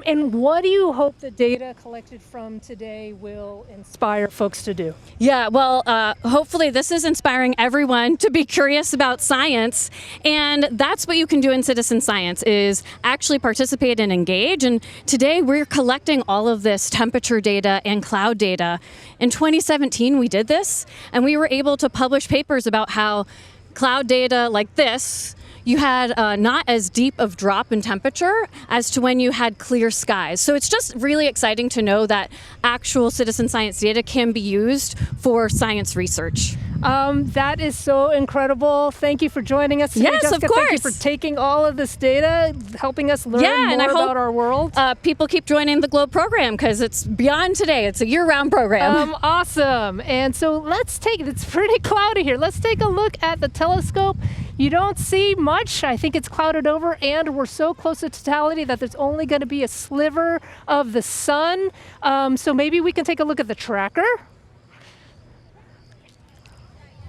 And what do you hope the data collected from today will inspire folks to do? Yeah, well, hopefully this is inspiring everyone to be curious about science. And that's what you can do in citizen science, is actually participate and engage. And today we're collecting all of this temperature data and cloud data. In 2017, we did this, and we were able to publish papers about how cloud data like this, you had not as deep of drop in temperature as to when you had clear skies. So it's just really exciting to know that actual citizen science data can be used for science research. That is so incredible. Thank you for joining us today, Yes, Jessica. of course. Thank you for taking all of this data, helping us learn and I more hope about our world. People keep joining the GLOBE program because it's beyond today. It's a year-round program. Awesome. And so it's pretty cloudy here. Let's take a look at the telescope. You don't see much. I think it's clouded over, and we're so close to totality that there's only going to be a sliver of the sun. So maybe we can take a look at the tracker.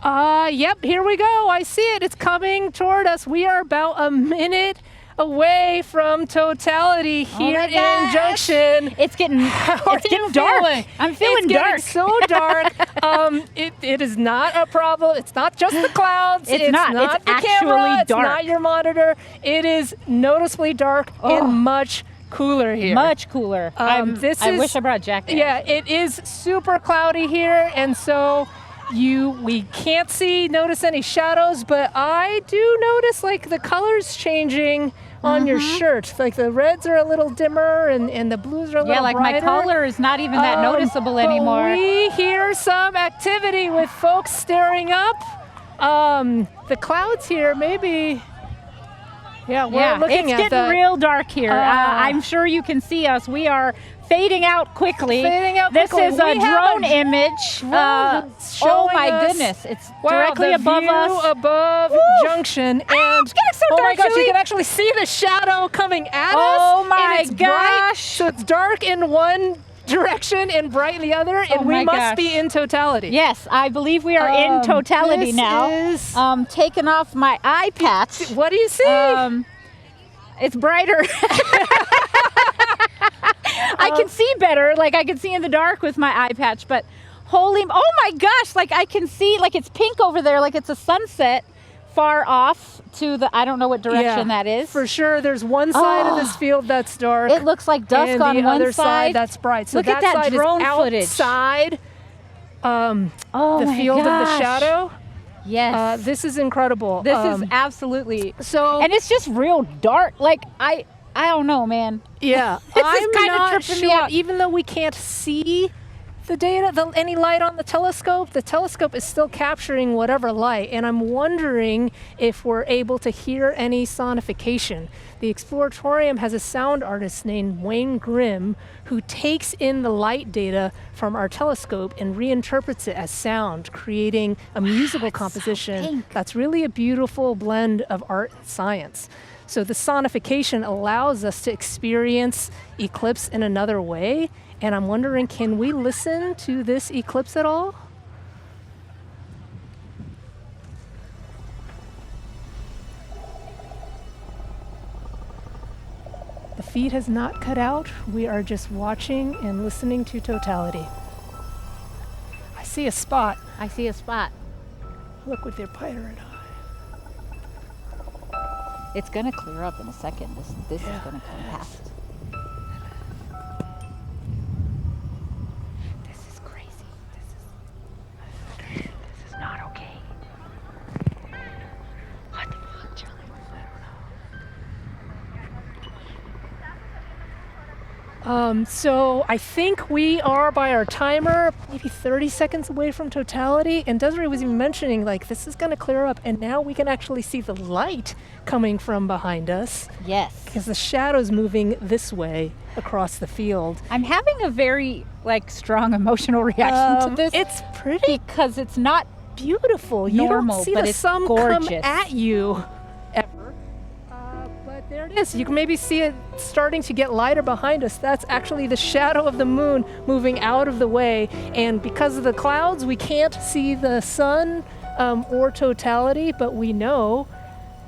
Yep, here we go. I see it. It's coming toward us. We are about a minute away from totality here in Junction. It's getting dark. I'm feeling dark. It's so dark. It is not a problem. It's not just the clouds. It's not. It's It's the actually camera. It's dark. not your monitor. It is noticeably dark and much cooler here. Much cooler. I wish I brought a jacket. Yeah, it is super cloudy here, and so we can't notice any shadows, but I do notice like the colors changing on your shirt. Like the reds are a little dimmer and the blues are a little like brighter. my color is not even that noticeable anymore. We hear some activity with folks staring up. The clouds here, maybe. Yeah, we're looking at it's getting real dark here. I'm sure you can see us. We are fading out quickly. This is a drone image. Oh my goodness. It's directly above us. Above Junction. And it's getting so oh dark, my gosh, Julie. you can actually see the shadow coming at us. Oh my and it's bright. gosh. So it's dark in one direction and bright in the other, and we must be in totality. Yes, I believe we are in totality now. Taking off my eye patch. What do you see? It's brighter. I can see better. Like I can see in the dark with my eye patch, but oh my gosh, like I can see, like it's pink over there, like it's a sunset far off to the, I don't know what direction that is. For sure, there's one side of this field that's dark. It looks like dusk and on the one other side. That's bright. So look at that side drone is footage. Outside the field of the shadow. Yes. This is incredible. This is absolutely so, and it's just real dark. Like I don't know, man. Yeah, I'm kind not of tripping me out. Even though we can't see the data, any light on the telescope is still capturing whatever light, and I'm wondering if we're able to hear any sonification. The Exploratorium has a sound artist named Wayne Grimm who takes in the light data from our telescope and reinterprets it as sound, creating a musical composition that's really a beautiful blend of art and science. So the sonification allows us to experience eclipse in another way. And I'm wondering, can we listen to this eclipse at all? The feed has not cut out. We are just watching and listening to totality. I see a spot. I see a spot. Look with your pyrite eye. It's gonna clear up in a second. This is gonna come past. So I think we are, by our timer, maybe 30 seconds away from totality. And Desiree was even mentioning, like, this is going to clear up, and now we can actually see the light coming from behind us. Yes. Because the shadow's moving this way across the field. I'm having a very, strong emotional reaction to this. It's pretty. Because it's not beautiful. Normal, you don't see but the it's sun gorgeous. come at you ever. But there it is. You can maybe see it starting to get lighter behind us. That's actually the shadow of the moon moving out of the way. And because of the clouds, we can't see the sun or totality, but we know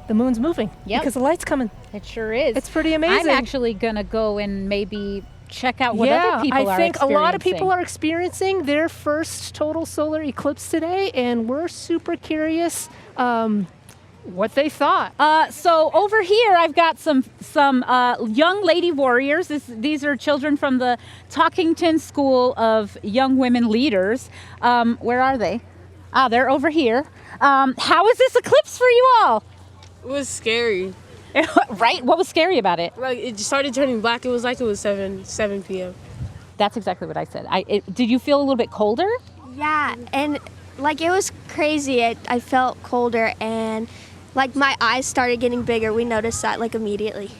the moon's moving because the light's coming. It sure is. It's pretty amazing. I'm actually going to go and maybe check out what other people are experiencing. I think a lot of people are experiencing their first total solar eclipse today, and we're super curious what they thought. So over here, I've got some young lady warriors. These are children from the Talkington School of Young Women Leaders. Where are they? They're over here. How is this eclipse for you all? It was scary. Right? What was scary about it? Like, it started turning black. It was like it was 7 p.m. That's exactly what I said. Did you feel a little bit colder? Yeah, and Like, it was crazy. I felt colder, and like my eyes started getting bigger. We noticed that like immediately.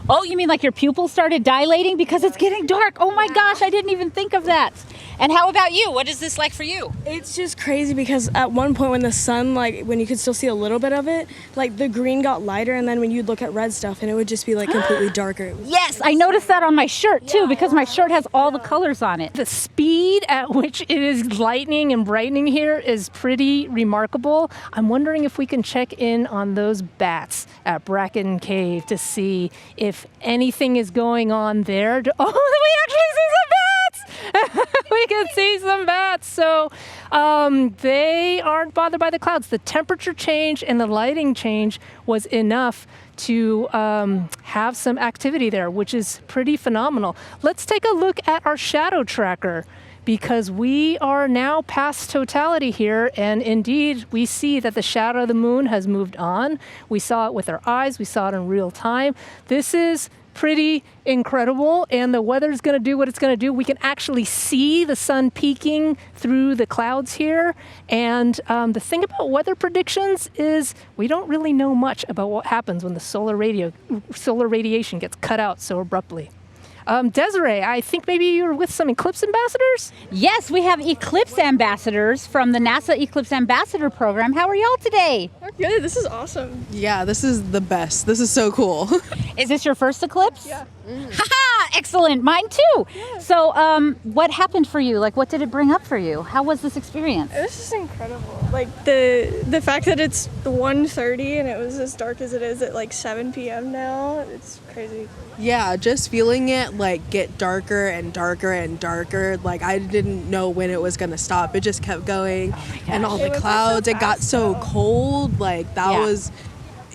Oh, you mean like your pupils started dilating because it's getting dark? Oh my gosh, I didn't even think of that. And how about you? What is this like for you? It's just crazy because at one point when the sun, like when you could still see a little bit of it, like the green got lighter, and then when you'd look at red stuff and it would just be like completely darker. Yes, I noticed that on my shirt too, because my shirt has all the colors on it. The speed at which it is lightening and brightening here is pretty remarkable. I'm wondering if we can check in on those bats at Bracken Cave to see if anything is going on there. Oh, we actually see some bats! We can see some bats. So they aren't bothered by the clouds. The temperature change and the lighting change was enough to have some activity there, which is pretty phenomenal. Let's take a look at our shadow tracker, because we are now past totality here, and indeed we see that the shadow of the moon has moved on. We saw it with our eyes, we saw it in real time. This is pretty incredible, and the weather's going to do what it's going to do. We can actually see the sun peeking through the clouds here, and the thing about weather predictions is we don't really know much about what happens when the solar radiation gets cut out so abruptly. Desiree, I think maybe you're with some Eclipse ambassadors? Yes, we have Eclipse ambassadors from the NASA Eclipse Ambassador Program. How are y'all today? Good, this is awesome. Yeah, this is the best. This is so cool. Is this your first eclipse? Yeah. Haha, excellent. Mine too. Yeah. So what happened for you? Like, what did it bring up for you? How was this experience? It was just incredible. Like the fact that it's 1:30 and it was as dark as it is at like 7 p.m. now, it's crazy. Yeah, just feeling it like get darker and darker and darker. Like I didn't know when it was gonna stop. It just kept going, and all the clouds. It got so cold. Like that was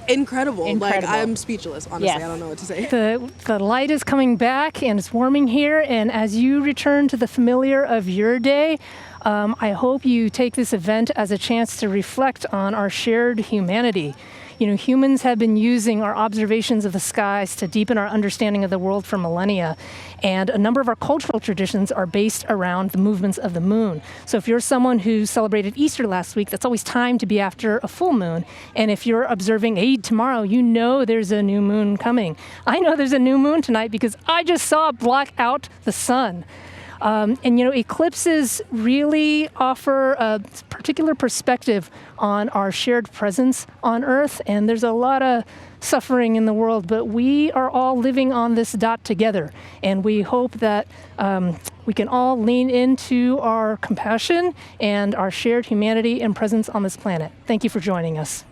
incredible. Like I'm speechless. Honestly, yes. I don't know what to say. The light is coming back and it's warming here. And as you return to the familiar of your day, I hope you take this event as a chance to reflect on our shared humanity. You know, humans have been using our observations of the skies to deepen our understanding of the world for millennia. And a number of our cultural traditions are based around the movements of the moon. So if you're someone who celebrated Easter last week, that's always timed to be after a full moon. And if you're observing Eid tomorrow, you know there's a new moon coming. I know there's a new moon tonight because I just saw it block out the sun. And you know, eclipses really offer a particular perspective on our shared presence on Earth, and there's a lot of suffering in the world, but we are all living on this dot together, and we hope that we can all lean into our compassion and our shared humanity and presence on this planet. Thank you for joining us.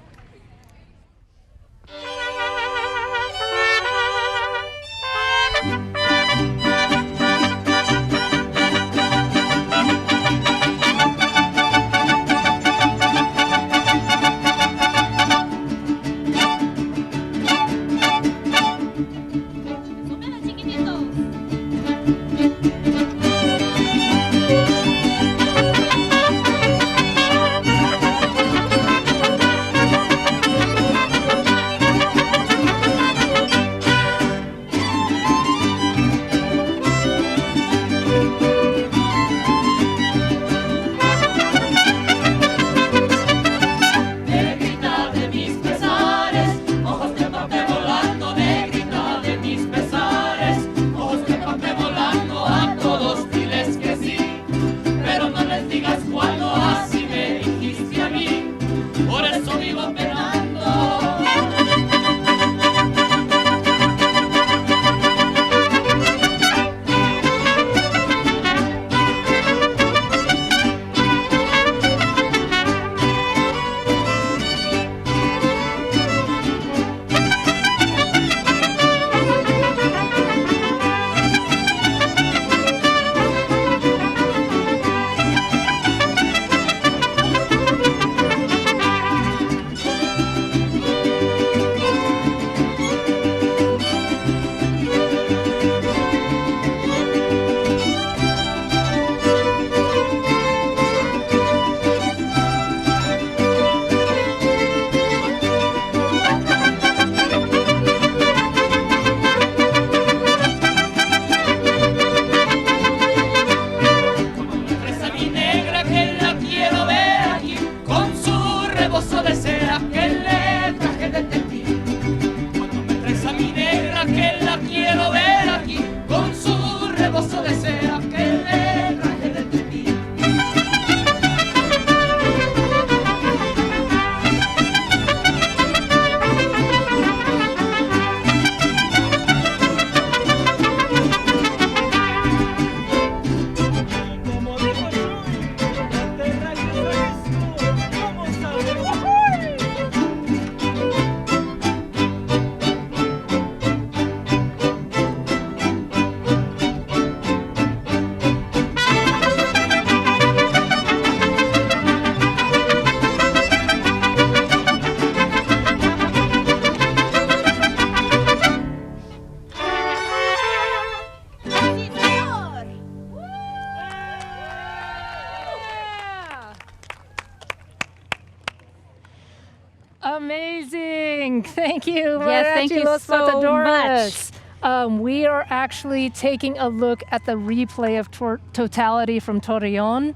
Amazing. Thank you. Yes, thank you Los so Matadores. We are actually taking a look at the replay of Totality from Torreón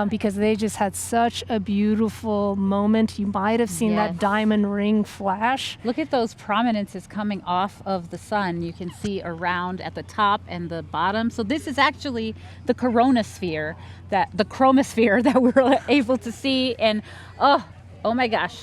because they just had such a beautiful moment. You might have seen that diamond ring flash. Look at those prominences coming off of the sun. You can see around at the top and the bottom. So this is actually the chromosphere that we were able to see. And oh my gosh.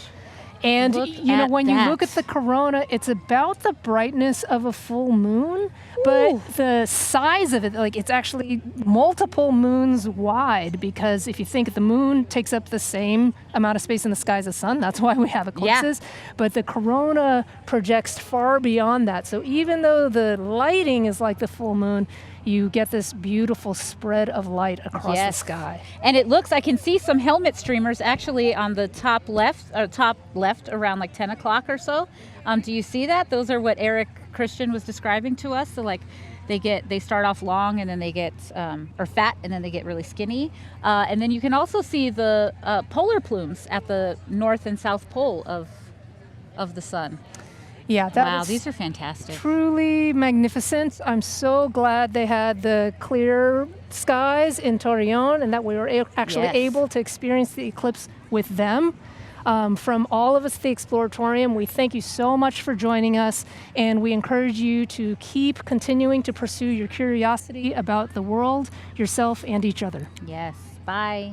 And when you look at that. the corona, it's about the brightness of a full moon, but the size of it, like it's actually multiple moons wide, because if you think the moon takes up the same amount of space in the sky as the sun, that's why we have eclipses. But the corona projects far beyond that. So even though the lighting is like the full moon, you get this beautiful spread of light across the sky. And it looks, I can see some helmet streamers actually on the top left around like 10 o'clock or so. Do you see that? Those are what Eric Christian was describing to us. So like they start off long and then they get, or fat, and then they get really skinny. And then you can also see the polar plumes at the north and south pole of the sun. Yeah, wow, these are fantastic. Truly magnificent. I'm so glad they had the clear skies in Torreón and that we were actually able to experience the eclipse with them. From all of us at the Exploratorium, we thank you so much for joining us, and we encourage you to keep continuing to pursue your curiosity about the world, yourself, and each other. Yes, bye.